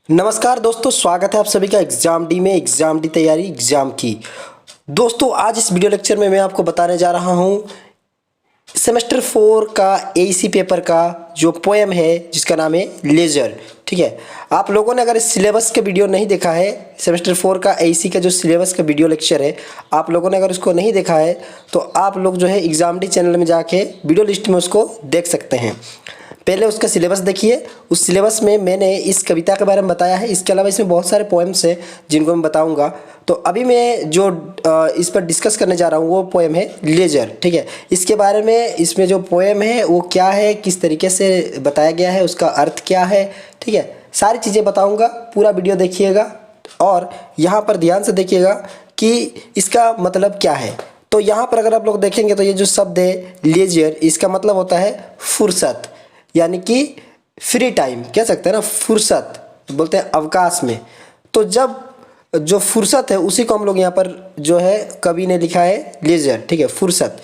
नमस्कार दोस्तों, स्वागत है आप सभी का एग्ज़ाम डी में। एग्ज़ाम डी तैयारी एग्ज़ाम की। दोस्तों आज इस वीडियो लेक्चर में मैं आपको बताने जा रहा हूँ सेमेस्टर 4 का एईसी पेपर का जो पोएम है जिसका नाम है लेजर। ठीक है, आप लोगों ने अगर इस सिलेबस के वीडियो नहीं देखा है, सेमेस्टर 4 का एईसी का जो सिलेबस का वीडियो लेक्चर है, आप लोगों ने अगर उसको नहीं देखा है तो आप लोग जो है एग्ज़ाम डी चैनल में जाके वीडियो लिस्ट में उसको देख सकते हैं। पहले उसका सिलेबस देखिए। उस सिलेबस में मैंने इस कविता के बारे में बताया है, इसके अलावा इसमें बहुत सारे पोएम्स हैं जिनको मैं बताऊंगा। तो अभी मैं जो इस पर डिस्कस करने जा रहा हूँ वो पोएम है लेजर। ठीक है, इसके बारे में इसमें जो पोएम है वो क्या है, किस तरीके से बताया गया है, उसका अर्थ क्या है, ठीक है, सारी चीज़ें बताऊँगा। पूरा वीडियो देखिएगा और यहाँ पर ध्यान से देखिएगा कि इसका मतलब क्या है। तो यहाँ पर अगर आप लोग देखेंगे तो ये जो शब्द है लेजर, इसका मतलब होता है फुर्सत, यानी कि फ्री टाइम कह सकते हैं ना, फुर्सत बोलते हैं अवकाश में। तो जब जो फुर्सत है उसी को हम लोग यहाँ पर जो है कवि ने लिखा है लेजर। ठीक है, फुर्सत।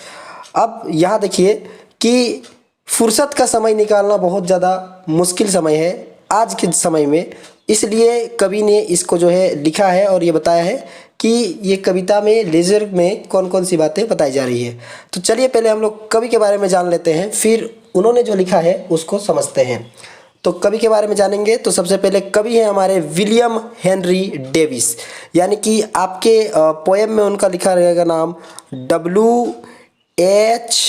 अब यहाँ देखिए कि फुर्सत का समय निकालना बहुत ज़्यादा मुश्किल समय है आज के समय में, इसलिए कवि ने इसको जो है लिखा है और ये बताया है कि ये कविता में लेजर में कौन कौन सी बातें बताई जा रही है। तो चलिए पहले हम लोग कवि के बारे में जान लेते हैं, फिर उन्होंने जो लिखा है उसको समझते हैं। तो कवि के बारे में जानेंगे तो सबसे पहले कवि हैं हमारे विलियम हेनरी डेविस, यानी कि आपके पोएम में उनका लिखा रहेगा नाम WH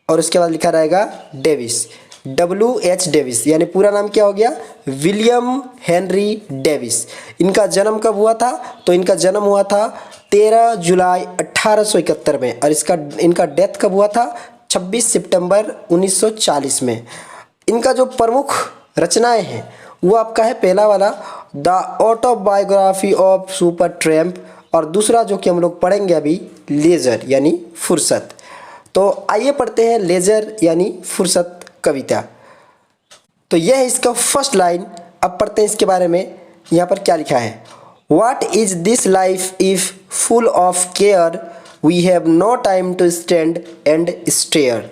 और उसके बाद लिखा रहेगा डेविस, WH डेविस, यानी पूरा नाम क्या हो गया, विलियम हेनरी डेविस। इनका जन्म कब हुआ था? तो इनका जन्म हुआ था 13 जुलाई 1871 में और इनका डेथ कब हुआ था? 26 सितंबर 1940 में। इनका जो प्रमुख रचनाएं हैं वो आपका है पहला वाला the autobiography of super tramp और दूसरा जो कि हम लोग पढ़ेंगे अभी लेजर यानी फुर्सत। तो आइए पढ़ते हैं लेजर यानी फुर्सत कविता। तो यह है इसका फर्स्ट लाइन। अब पढ़ते हैं इसके बारे में, यहाँ पर क्या लिखा है। What is this life if full of care we have no time to stand and stare।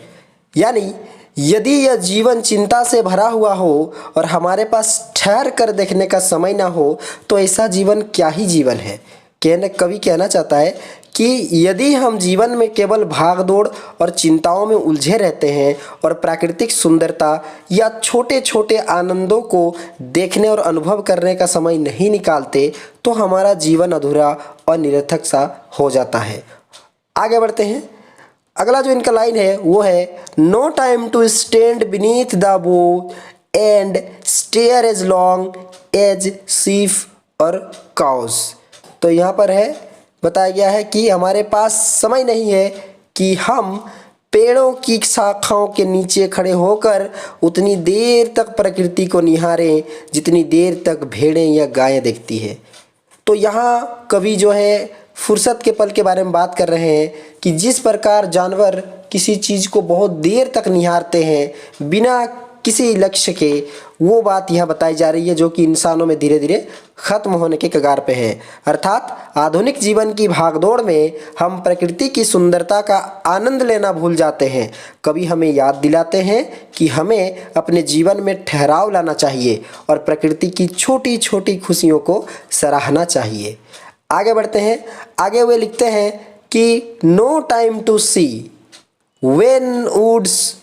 यानी यदि यह जीवन चिंता से भरा हुआ हो और हमारे पास ठहर कर देखने का समय ना हो तो ऐसा जीवन क्या ही जीवन है। कवि कहना चाहता है कि यदि हम जीवन में केवल भागदौड़ और चिंताओं में उलझे रहते हैं और प्राकृतिक सुंदरता या छोटे छोटे आनंदों को देखने और अनुभव करने का समय नहीं निकालते तो हमारा जीवन अधूरा और निरर्थक सा हो जाता है। आगे बढ़ते हैं। अगला जो इनका लाइन है वो है no time to stand beneath the bough and stare as long as sheep और काउज। तो यहाँ पर है बताया गया है कि हमारे पास समय नहीं है कि हम पेड़ों की शाखाओं के नीचे खड़े होकर उतनी देर तक प्रकृति को निहारें जितनी देर तक भेड़ें या गायें देखती है। तो यहाँ कवि जो है फुर्सत के पल के बारे में बात कर रहे हैं कि जिस प्रकार जानवर किसी चीज़ को बहुत देर तक निहारते हैं बिना किसी लक्ष्य के, वो बात यहाँ बताई जा रही है जो कि इंसानों में धीरे धीरे खत्म होने के कगार पे है। अर्थात आधुनिक जीवन की भागदौड़ में हम प्रकृति की सुंदरता का आनंद लेना भूल जाते हैं। कभी हमें याद दिलाते हैं कि हमें अपने जीवन में ठहराव लाना चाहिए और प्रकृति की छोटी छोटी खुशियों को सराहना चाहिए। आगे बढ़ते हैं। आगे वे लिखते हैं कि no time to see when woods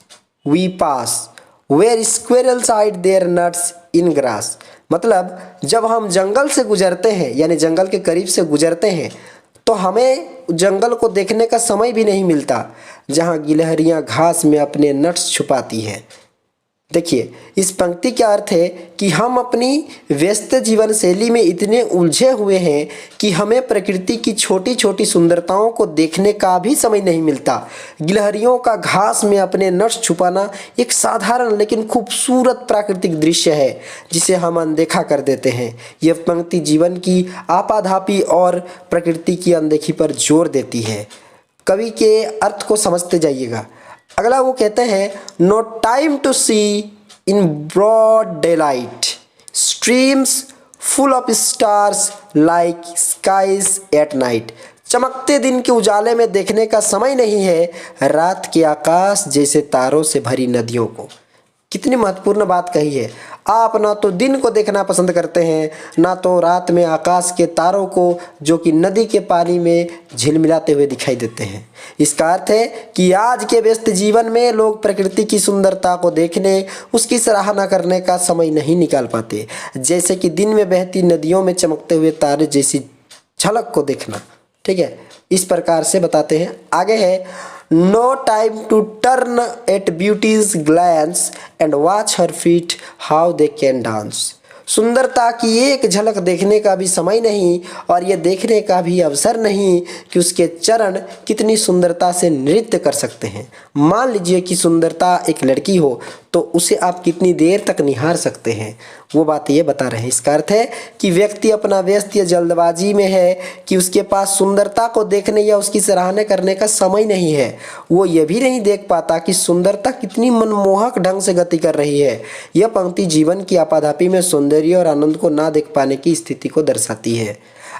we pass where squirrels hide their nuts in grass. मतलब जब हम जंगल से गुजरते हैं यानी जंगल के करीब से गुजरते हैं तो हमें जंगल को देखने का समय भी नहीं मिलता जहाँ गिलहरियाँ घास में अपने नट्स छुपाती हैं। देखिए इस पंक्ति का अर्थ है कि हम अपनी व्यस्त जीवन शैली में इतने उलझे हुए हैं कि हमें प्रकृति की छोटी छोटी सुंदरताओं को देखने का भी समय नहीं मिलता। गिलहरियों का घास में अपने नट्स छुपाना एक साधारण लेकिन खूबसूरत प्राकृतिक दृश्य है जिसे हम अनदेखा कर देते हैं। यह पंक्ति जीवन की आपाधापी और प्रकृति की अनदेखी पर जोर देती है। कवि के अर्थ को समझते जाइएगा। अगला वो कहते हैं no time to see in broad daylight streams full of stars like skies at night. चमकते दिन के उजाले में देखने का समय नहीं है रात के आकाश जैसे तारों से भरी नदियों को। कितनी महत्वपूर्ण बात कही है। आप ना तो दिन को देखना पसंद करते हैं, ना तो रात में आकाश के तारों को जो कि नदी के पानी में झिलमिलाते हुए दिखाई देते हैं। इसका अर्थ है कि आज के व्यस्त जीवन में लोग प्रकृति की सुंदरता को देखने, उसकी सराहना करने का समय नहीं निकाल पाते। जैसे कि दिन में बहती नदियों में चमकते हुए तारे जैसी झलक को देखना। ठीक है, इस प्रकार से बताते हैं। आगे है, no time to turn at beauty's glance and watch her feet how they can dance. सुंदरता की एक झलक देखने का भी समय नहीं और ये देखने का भी अवसर नहीं कि उसके चरण कितनी सुंदरता से नृत्य कर सकते हैं। मान लीजिए कि सुंदरता एक लड़की हो तो उसे आप कितनी देर तक निहार सकते हैं, वो बात ये बता रहे हैं। इसका अर्थ है कि व्यक्ति अपना व्यस्त या जल्दबाजी में है कि उसके पास सुंदरता को देखने या उसकी सराहना करने का समय नहीं है। वो ये भी नहीं देख पाता कि सुंदरता कितनी मनमोहक ढंग से गति कर रही है। यह पंक्ति जीवन की आपाधापी में सौंदर्य और आनंद को ना देख पाने की स्थिति को दर्शाती है।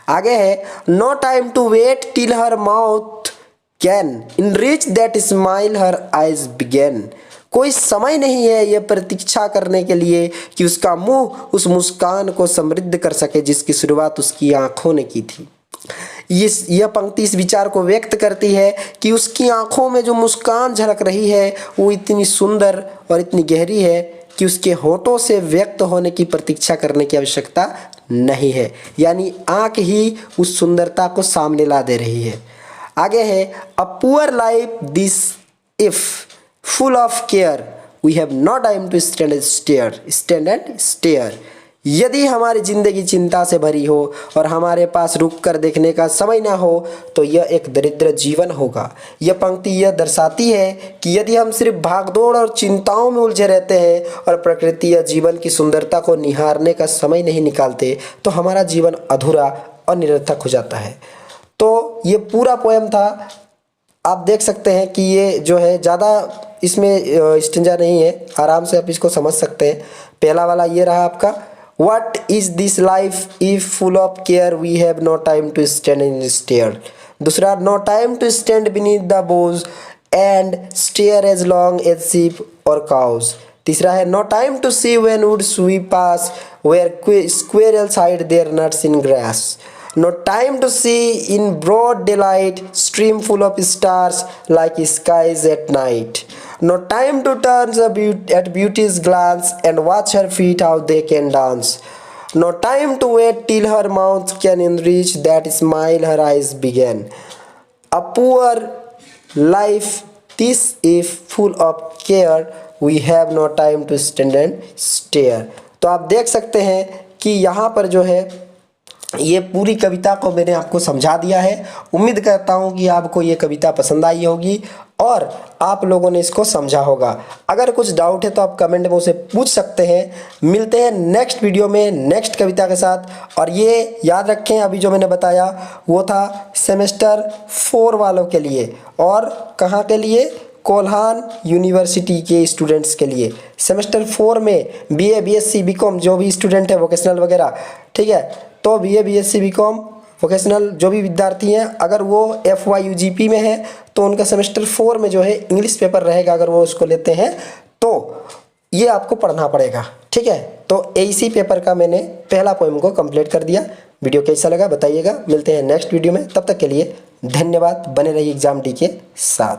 आगे है, no time to wait till her mouth can enrich that smile her eyes began. कोई समय नहीं है यह प्रतीक्षा करने के लिए कि उसका मुंह उस मुस्कान को समृद्ध कर सके जिसकी शुरुआत उसकी आंखों ने की थी। यह पंक्ति इस विचार को व्यक्त करती है कि उसकी आंखों में जो मुस्कान झलक रही है वो इतनी सुंदर और इतनी गहरी है कि उसके होठों से व्यक्त होने की प्रतीक्षा करने की आवश्यकता नहीं है, यानी आंख ही उस सुंदरता को सामने ला दे रही है। आगे है, a poor life this if full of care we have no time to stand and stare। यदि हमारी जिंदगी चिंता से भरी हो और हमारे पास रुक कर देखने का समय ना हो तो यह एक दरिद्र जीवन होगा। यह पंक्ति यह दर्शाती है कि यदि हम सिर्फ भागदौड़ और चिंताओं में उलझे रहते हैं और प्रकृति या जीवन की सुंदरता को निहारने का समय नहीं निकालते तो हमारा जीवन अधूरा और निरर्थक हो जाता है। तो ये पूरा पोएम था। आप देख सकते हैं कि ये जो है ज़्यादा इसमें स्टेंजा नहीं है, आराम से आप इसको समझ सकते हैं। पहला वाला ये रहा आपका, what is this life if full of care we have no time to stand in stare. दूसरा, no time to stand beneath the boughs and stare as long as sheep और काउज। तीसरा है, no time to see when woods we pass where squirrels hide their nuts in grass. No time to see in broad daylight stream full of stars like skies at night. No time to turn at beauty's glance and watch her feet how they can dance. No time to wait till her mouth can enrich that smile her eyes begin. A poor life this if full of care we have no time to stand and stare। तो आप देख सकते हैं कि यहाँ पर जो है ये पूरी कविता को मैंने आपको समझा दिया है। उम्मीद करता हूँ कि आपको ये कविता पसंद आई होगी और आप लोगों ने इसको समझा होगा। अगर कुछ डाउट है तो आप कमेंट में उसे पूछ सकते हैं। मिलते हैं नेक्स्ट वीडियो में नेक्स्ट कविता के साथ। और ये याद रखें, अभी जो मैंने बताया वो था सेमेस्टर 4 वालों के लिए और कहाँ के लिए, कोल्हान यूनिवर्सिटी के स्टूडेंट्स के लिए। सेमेस्टर 4 में BA BSc BCom जो भी स्टूडेंट है वोकेशनल वगैरह, ठीक है, तो BA BSc BCom वोकेशनल जो भी विद्यार्थी हैं अगर वो FYUGP में है तो उनका सेमेस्टर 4 में जो है इंग्लिश पेपर रहेगा। अगर वो उसको लेते हैं तो ये आपको पढ़ना पड़ेगा, ठीक है। तो इसी पेपर का मैंने पहला पोएम को कंप्लीट कर दिया। वीडियो कैसा लगा बताइएगा। मिलते हैं नेक्स्ट वीडियो में, तब तक के लिए धन्यवाद। बने रहिए एग्जाम डी के साथ।